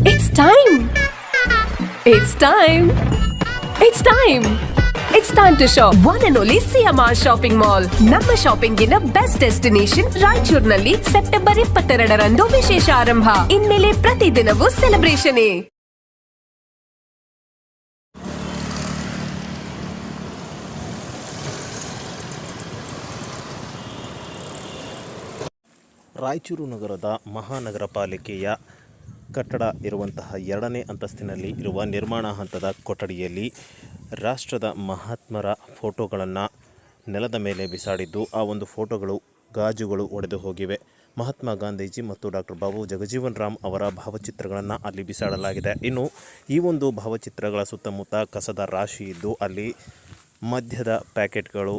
It's time. It's time. It's time. It's time to shop. One and only CMR Shopping Mall. ನಮ್ಮ shopping ನ best destination ರಾಯಚೂರಿನಲ್ಲಿ September 22ರಂದು ವಿಶೇಷ ಆರಂಭ. ಇನ್ಮೇಲೆ ಪ್ರತಿದಿನವೂ ಸೆಲೆಬ್ರೇಷನ್. ರಾಯಚೂರು ನಗರದ ಮಹಾನಗರ ಪಾಲಿಕೆಯ ಕಟ್ಟಡ ಇರುವಂತಹ 2ನೇ ಅಂತಸ್ತಿನಲ್ಲಿ ಇರುವ ನಿರ್ಮಾಣ ಹಂತದ ಕೊಠಡಿಯಲ್ಲಿ ರಾಷ್ಟ್ರದ ಮಹಾತ್ಮರ ಫೋಟೋಗಳನ್ನು ನೆಲದ ಮೇಲೆ ಬಿಸಾಡಿದ್ದು, ಆ ಒಂದು ಫೋಟೋಗಳು ಗಾಜುಗಳು ಒಡೆದು ಹೋಗಿವೆ. ಮಹಾತ್ಮ ಗಾಂಧೀಜಿ ಮತ್ತು ಡಾಕ್ಟರ್ ಬಾಬು ಜಗಜೀವನ್ ರಾಮ್ ಅವರ ಭಾವಚಿತ್ರಗಳನ್ನು ಅಲ್ಲಿ ಬಿಸಾಡಲಾಗಿದೆ. ಇನ್ನು ಈ ಒಂದು ಭಾವಚಿತ್ರಗಳ ಸುತ್ತಮುತ್ತ ಕಸದ ರಾಶಿ ಇದ್ದು, ಅಲ್ಲಿ ಮದ್ಯದ ಪ್ಯಾಕೆಟ್ಗಳು,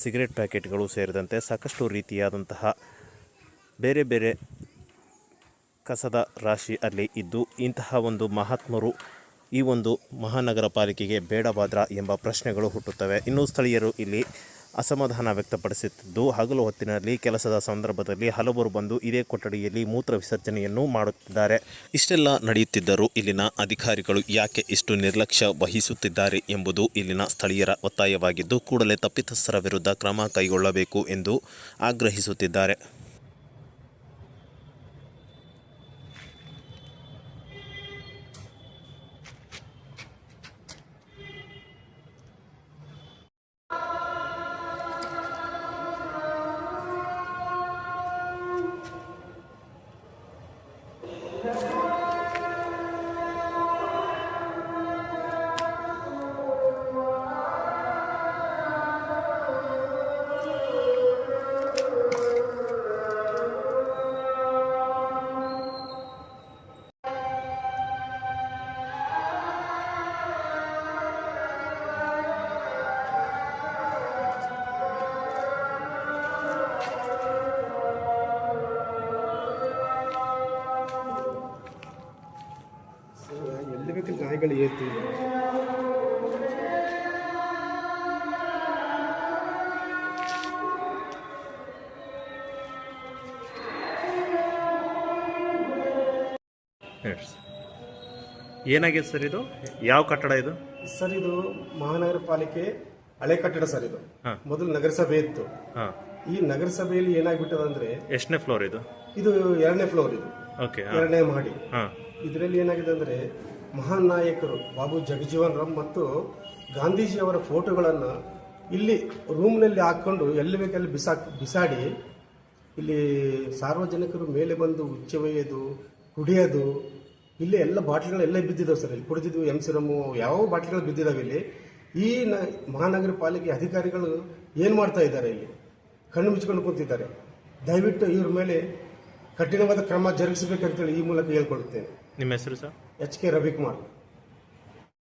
ಸಿಗರೆಟ್ ಪ್ಯಾಕೆಟ್ಗಳು ಸೇರಿದಂತೆ ಸಾಕಷ್ಟು ರೀತಿಯಾದಂತಹ ಬೇರೆ ಬೇರೆ ಕಸದ ರಾಶಿ ಅಲ್ಲಿ ಇದ್ದು, ಇಂತಹ ಒಂದು ಮಹಾತ್ಮರು ಈ ಒಂದು ಮಹಾನಗರ ಪಾಲಿಕೆಗೆ ಬೇಡವಾದ್ರ ಎಂಬ ಪ್ರಶ್ನೆಗಳು ಹುಟ್ಟುತ್ತವೆ. ಇನ್ನು ಸ್ಥಳೀಯರು ಇಲ್ಲಿ ಅಸಮಾಧಾನ ವ್ಯಕ್ತಪಡಿಸುತ್ತಿದ್ದು, ಹಗಲು ಹೊತ್ತಿನಲ್ಲಿ ಕೆಲಸದ ಸಂದರ್ಭದಲ್ಲಿ ಹಲವರು ಬಂದು ಇದೇ ಕೊಠಡಿಯಲ್ಲಿ ಮೂತ್ರ ವಿಸರ್ಜನೆಯನ್ನು ಮಾಡುತ್ತಿದ್ದಾರೆ. ಇಷ್ಟೆಲ್ಲ ನಡೆಯುತ್ತಿದ್ದರೂ ಇಲ್ಲಿನ ಅಧಿಕಾರಿಗಳು ಯಾಕೆ ಇಷ್ಟು ನಿರ್ಲಕ್ಷ್ಯ ವಹಿಸುತ್ತಿದ್ದಾರೆ ಎಂಬುದು ಇಲ್ಲಿನ ಸ್ಥಳೀಯರ ಒತ್ತಾಯವಾಗಿದ್ದು, ಕೂಡಲೇ ತಪ್ಪಿತಸ್ಥರ ವಿರುದ್ಧ ಕ್ರಮ ಕೈಗೊಳ್ಳಬೇಕು ಎಂದು ಆಗ್ರಹಿಸುತ್ತಿದ್ದಾರೆ. ಎಲ್ಲಿ ಬೇಕಲ್ಲಿ ನಾಯಿಗಳು ಏರ್ತೀವಿ. ಏನಾಗಿದೆ ಸರ್? ಇದು ಯಾವ ಕಟ್ಟಡ ಇದು ಸರ್? ಇದು ಮಹಾನಗರ ಪಾಲಿಕೆ ಹಳೆ ಕಟ್ಟಡ ಸರ್. ಇದು ಮೊದಲು ನಗರಸಭೆ ಇತ್ತು. ಈ ನಗರಸಭೆಯಲ್ಲಿ ಏನಾಗ್ಬಿಟ್ಟದ ಅಂದ್ರೆ, ಎಷ್ಟನೇ ಫ್ಲೋರ್ ಇದು? ಇದು 2ನೇ ಫ್ಲೋರ್. ಇದು ಓಕೆ, 2ನೇ ಮಹಡಿ. ಇದರಲ್ಲಿ ಏನಾಗಿದೆ ಅಂದ್ರೆ, ಮಹಾನ್ ನಾಯಕರು ಬಾಬು ಜಗಜೀವನ್ ರಾಮ್ ಮತ್ತು ಗಾಂಧೀಜಿಯವರ ಫೋಟೋಗಳನ್ನು ಇಲ್ಲಿ ರೂಮ್ನಲ್ಲಿ ಹಾಕ್ಕೊಂಡು ಎಲ್ಲಿ ಬೇಕಲ್ಲಿ ಬಿಸಾಡಿ ಇಲ್ಲಿ ಸಾರ್ವಜನಿಕರು ಮೇಲೆ ಬಂದು ಉಚ್ಚೆವೆಯೋದು, ಕುಡಿಯೋದು, ಇಲ್ಲಿ ಎಲ್ಲ ಬಾಟ್ಲಿಗಳೆಲ್ಲ ಬಿದ್ದಿದ್ದಾವೆ ಸರ್. ಇಲ್ಲಿ ಕುಡಿದಿದ್ವು ಎಂಸಿರಮ್ಮು ಯಾವ ಬಾಟ್ಲಿಗಳು ಬಿದ್ದಿದ್ದಾವೆ. ಇಲ್ಲಿ ಈ ಮಹಾನಗರ ಪಾಲಿಕೆ ಅಧಿಕಾರಿಗಳು ಏನು ಮಾಡ್ತಾ ಇದ್ದಾರೆ? ಇಲ್ಲಿ ಕಣ್ಣು ಮುಚ್ಕೊಂಡು ಕೂತಿದ್ದಾರೆ. ದಯವಿಟ್ಟು ಇವ್ರ ಮೇಲೆ ಕಠಿಣವಾದ ಕ್ರಮ ಜರುಗಿಸಬೇಕಂತೇಳಿ ಈ ಮೂಲಕ ಹೇಳ್ಕೊಳ್ತೇನೆ. ನಿಮ್ಮ ಹೆಸರು ಸರ್? HK ರವಿಕುಮಾರ್.